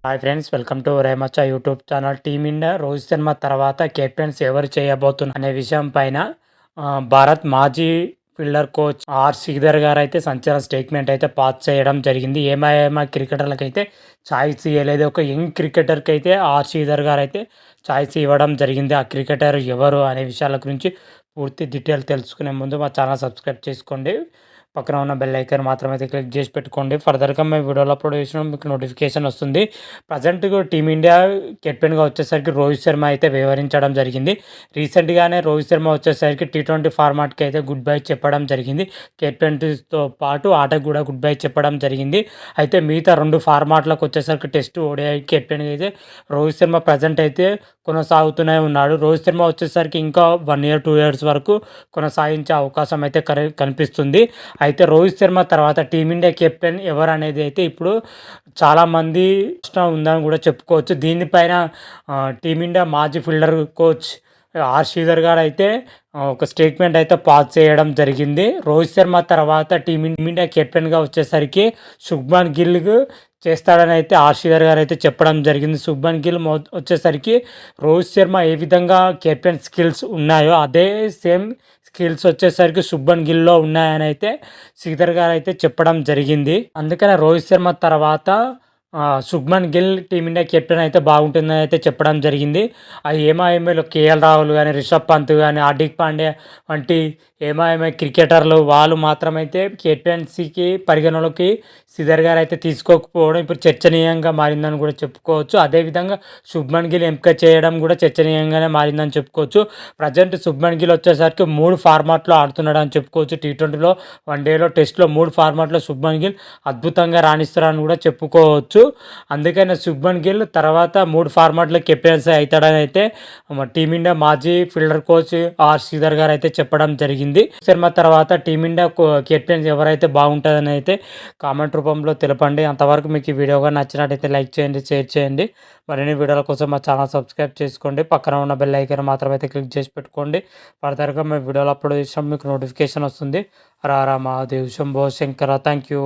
Hi friends, welcome to రేమచ్చ YouTube channel. Team India Rohit Sharma తర్వాత captains ఎవరు చేయబోతున్నారు అనే విషయం పైన భారత్ మాజీ ఫీల్డర్ కోచ్ శ్రీధర్ గారు అయితే సంచలన స్టేట్మెంట్ అయితే పాస్ చేయడం జరిగింది. ఏమైనా క్రికెటర్లకు అయితే ఛాయిస్ ఇవ్వలేదు. ఒక యంగ్ క్రికెటర్కి అయితే శ్రీధర్ గారు అయితే ఛాయిస్ ఇవ్వడం జరిగింది. ఆ క్రికెటర్ ఎవరు అనే విషయాల గురించి పూర్తి డీటెయిల్ తెలుసుకునే ముందు మా ఛానల్ సబ్స్క్రైబ్ చేసుకోండి. పక్కన ఉన్న బెల్ ఐకాన్ మాత్రం అయితే క్లిక్ చేసి పెట్టుకోండి. ఫర్దర్గా మేము వీడియోలో అప్లోడ్ చేసిన మీకు నోటిఫికేషన్ వస్తుంది. ప్రజెంట్గా టీమిండియా కెప్టెన్గా వచ్చేసరికి రోహిత్ శర్మ అయితే వ్యవహరించడం జరిగింది. రీసెంట్గానే రోహిత్ శర్మ వచ్చేసరికి T20 ఫార్మాట్కి అయితే గుడ్ బై చెప్పడం జరిగింది. కెప్టెన్తో పాటు ఆటకు కూడా గుడ్ బై చెప్పడం జరిగింది. అయితే మిగతా 2 ఫార్మాట్లకు వచ్చేసరికి టెస్ట్ ODI కెప్టెన్గా అయితే రోహిత్ శర్మ ప్రజెంట్ అయితే కొనసాగుతూనే ఉన్నాడు. రోహిత్ శర్మ వచ్చేసరికి ఇంకా 1 year 2 years వరకు కొనసాగించే అవకాశం అయితే కనిపిస్తుంది. అయితే రోహిత్ శర్మ తర్వాత టీమిండియా కెప్టెన్ ఎవరు అనేది అయితే ఇప్పుడు చాలామంది ఇష్టం ఉందని కూడా చెప్పుకోవచ్చు. దీనిపైన టీమిండియా మాజీ ఫీల్డర్ కోచ్ శ్రీధర్ గారు అయితే ఒక స్టేట్మెంట్ అయితే పాస్ చేయడం జరిగింది. రోహిత్ శర్మ తర్వాత టీమిండియా కెప్టెన్గా వచ్చేసరికి శుభ్మన్ గిల్ చేస్తాడని అయితే శ్రీధర్ గారు అయితే చెప్పడం జరిగింది. శుభ్మన్ గిల్ వచ్చేసరికి రోహిత్ శర్మ ఏ విధంగా కెప్టెన్ స్కిల్స్ ఉన్నాయో అదే సేమ్ స్కిల్స్ వచ్చేసరికి శుభ్మన్ గిల్లో ఉన్నాయని అయితే శ్రీధర్ గారు అయితే చెప్పడం జరిగింది. అందుకనే రోహిత్ శర్మ తర్వాత శుభ్మన్ గిల్ టీమిండియా కెప్టెన్ అయితే బాగుంటుందని అయితే చెప్పడం జరిగింది. ఆ ఏమాఎంఏలో KL రాహుల్ కానీ, రిషబ్ పంత్ కానీ, హార్దిక్ పాండ్యా వంటి ఏమాఎంఏ క్రికెటర్లు వాళ్ళు మాత్రమైతే కెప్టెన్సీకి పరిగణలోకి శ్రీధర్ గారు అయితే తీసుకోకపోవడం ఇప్పుడు చర్చనీయంగా మారిందని కూడా చెప్పుకోవచ్చు. అదేవిధంగా శుభ్మన్ గిల్ ఎంపిక చేయడం కూడా చర్చనీయంగానే మారిందని చెప్పుకోవచ్చు. ప్రజెంట్ శుభ్మన్ గిల్ వచ్చేసరికి 3 ఫార్మాట్లో ఆడుతున్నాడు అని చెప్పుకోవచ్చు. T20లో, వన్డేలో, టెస్ట్లో 3 ఫార్మాట్లో శుభ్మన్ గిల్ అద్భుతంగా రాణిస్తారని కూడా చెప్పుకోవచ్చు. అందుకనే శుభ్మన్ గిల్ తర్వాత 3 ఫార్మాట్లో కెప్టెన్సీ అవుతాడని అయితే టీమిండియా మాజీ ఫీల్డర్ కోచ్ శ్రీధర్ గారు అయితే చెప్పడం జరిగింది. శర్మ తర్వాత టీమిండియా కెప్టెన్స్ ఎవరైతే బాగుంటుందని అయితే కామెంట్ రూపంలో తెలపండి. అంతవరకు మీకు ఈ వీడియోగా నచ్చినట్టయితే లైక్ చేయండి, షేర్ చేయండి. మరిన్ని వీడియోల కోసం మా ఛానల్ సబ్స్క్రైబ్ చేసుకోండి. పక్కన ఉన్న బెల్ ఐకాన్ మాత్రం అయితే క్లిక్ చేసి పెట్టుకోండి. ఫర్దర్గా మేము వీడియోలు అప్లోడ్ చేసినాం మీకు నోటిఫికేషన్ వస్తుంది. రారా మహాదేవ్ శంభో శంకర. Thank you.